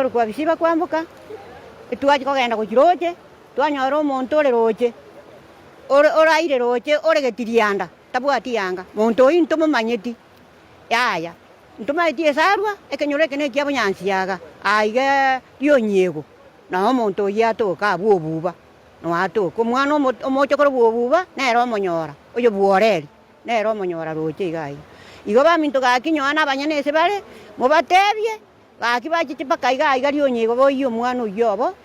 Kwa bisiba kwambuka tuaje kogenda kuchiroche twanyora omonto ore roche oraire roche oregetirianda tabwati yanga monto oyi ntomomanyeti yaya ntomaiti esarwa ekenyora ekene kia bunyansi yaga aiga rionyego na omonto oyi atoka abwo obuba no atoka omwana omoche koro obuba nero omonyora oyo bworeri nero omonyora roche igai igo baminto gakinyoana abanyene ase bare mobatebie gaki bachichipa kaiga aiga rionyego boiyo omwana oyo obo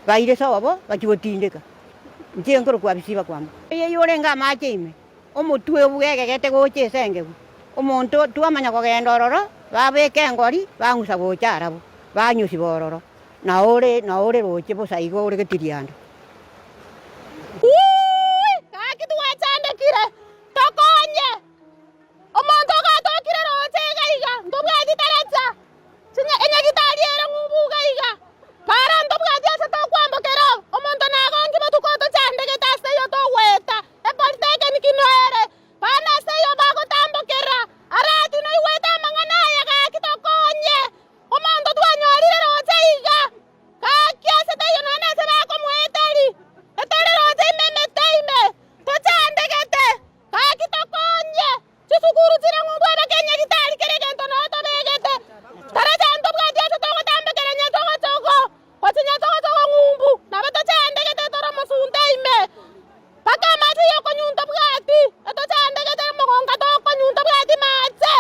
baire sobo bachigotindeka nche nkoro kwa bisiba kwamba eye yorenga amache ime omotwe obwegegete goche esengegu omonto twamanya kogenda ororo babeka engori bang'usa gocha arabo banyusi bororo na ore roche bosa igo oregetirianda gaki twachandekire tokonye omonto gatokire roche gaiga ntobwati taracha enyagitari ere ng'ubuga iga para ntobwati ase tokwambokera omonto nagongi botuko tochandegete ase yo togweta epolitekeniki noere bana ase yo bagotambokera arati noigwete amang'ana aya gaki tokonye omonto twanyorire roche iga gaki ase taiyo nonye ase bakomweteri etore roche imemete ime tochandegete gaki tokonye chisukuru chire ng'umbu abakenyagitari kere gento noe tobegete taracha ntobwati ase togotambekera nyatogotogo gochi nyatogotogo ng'umbu nabo tochandegete toro mosunte ime paka amache yo konyunta bwati etochandegete mogonga tokonyunta bwati mache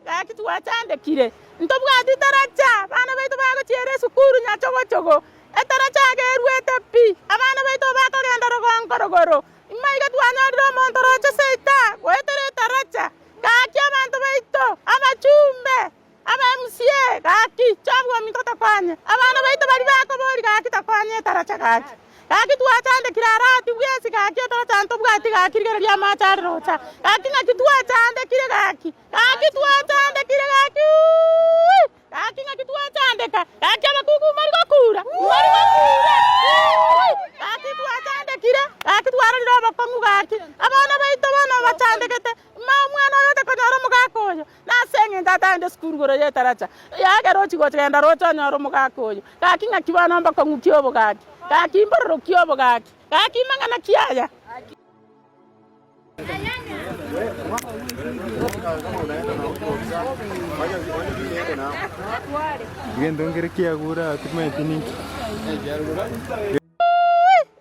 gaki twachandekire ntobwati taracha bana baitu bagochiere esukuru nyachogochogo etaracha agerwete pi abana baitu bakogenda rogonkorogoro imaiga twanyorire omonto roche seita goetere etaracha gaki abanto baito abachumbe aba MCA gaki chabwa minto tokonye abana baito bari bakobori gaki tokonye etaracha gaki twachandekire arati bwesi gaki etaracha ntobwati gaki rigereria amachare rocha gaki ng'aki twachandekire gaki twachandekire gaki ng'aki twachandeka gaki abakuku mari gokura gaki twachandekire gaki twarorire obokong'u gaki abana baito bono bachandegete omwana oyo tekonyora omogaka oyo nase eng'encho atagende sukuru goro yetaracha yagera ochigenda roche onyora omogaka oyo gaki ng'aki bono ombokong'u kia obogaki gaki mbororo kia obogaki gaki mang'ana kiaya Gendongere kiagura atumaitini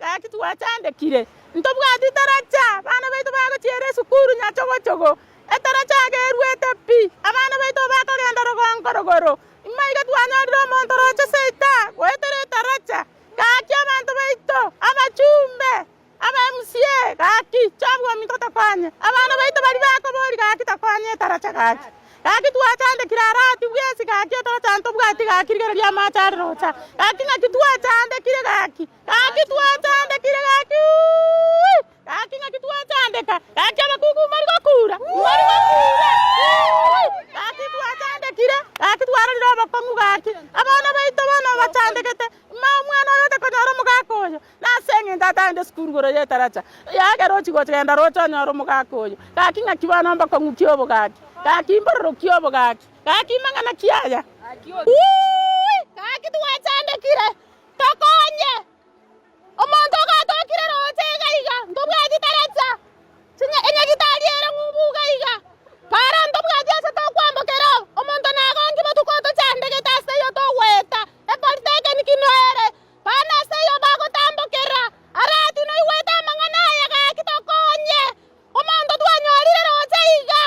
gaki twachandekire ntobwati taracha bana baitu bagochiere esukuru nyachogochogo etaracha agerwete pi abana baitu bakogenda rogonkorogoro imaiga twanyorire omonto roche seita goetere etaracha gaki abanto baito abachumbe aba MCA gaki chabwa minto tokonye abana baito bari bakobori gaki tokonye etaracha gaki twachandekire arati bwesi gaki etaracha ntobwati gaki rigereria amachare rocha gaki ng'aki twachandekire gaki twachandekire gaki ng'aki twachandeka gaki abakuku mari gokura gaki twachandekire gaki twarorire obokong'u gaki abana baito bono bachandegete omwana oyo tekonyora omogaka oyo nase eng'encho atagende sukuru goro yetaracha yagera ochigenda roche onyora omogaka oyo gaki ng'aki bono ombokong'u kia obogaki gaki mbororo kia obogaki gaki mang'ana kiaya gaki twachandekire tokonye omonto gatokire roche gaiga ntobwati taracha enyagitari ere ng'umbu gaiga para ntobwati ase tokwambokera omonto nagongi botuko tochandegete ase yo togweta epolitekeniki noere bana ase yo bagotambokera arati noigwete amang'ana aya gaki tokonye omonto twanyorire roche iga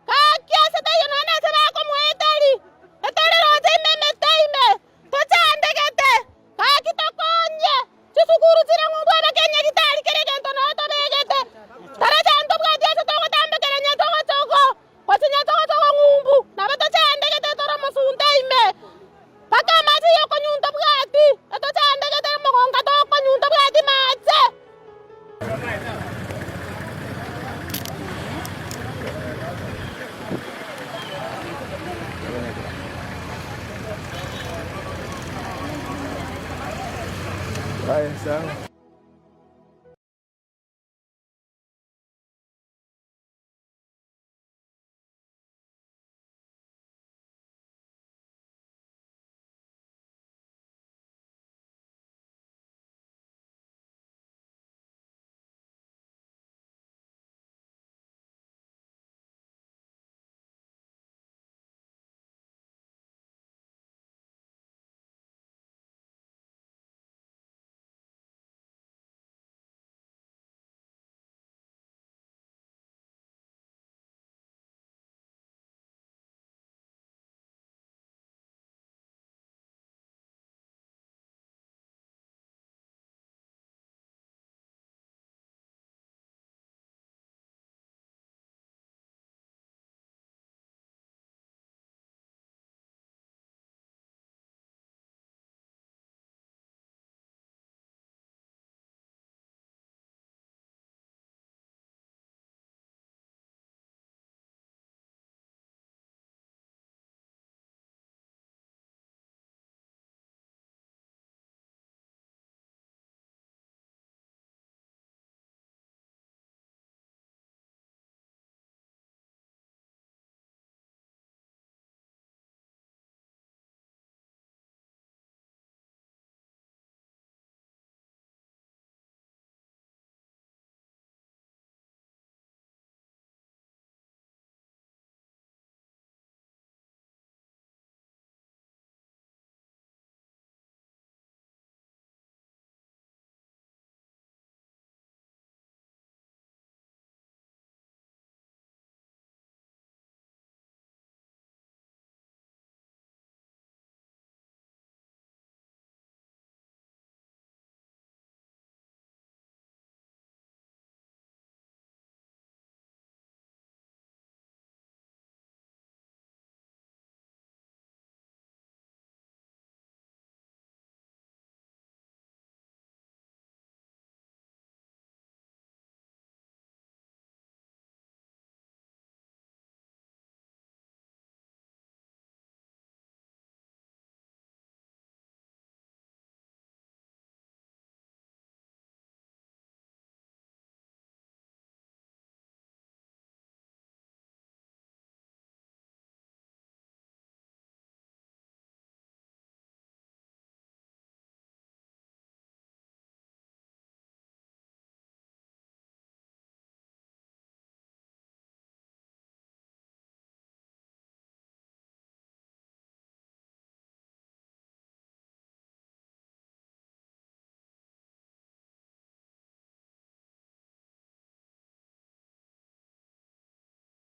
gaki ase taiyo nonye ase bakomweteri etore roche imemete ime tochandegete gaki tokonye chisukuru chire ng'umbu abakenyagitari kere gento noe tobegete taracha ntobwati ase togotambekera nyatogotogo gochi nyatogotogo ng'umbu nabo tochandegete toro mosunte ime paka amache yo konyunta bwati etochandegete mogonga tokonyunta bwati mache Haya, sawa.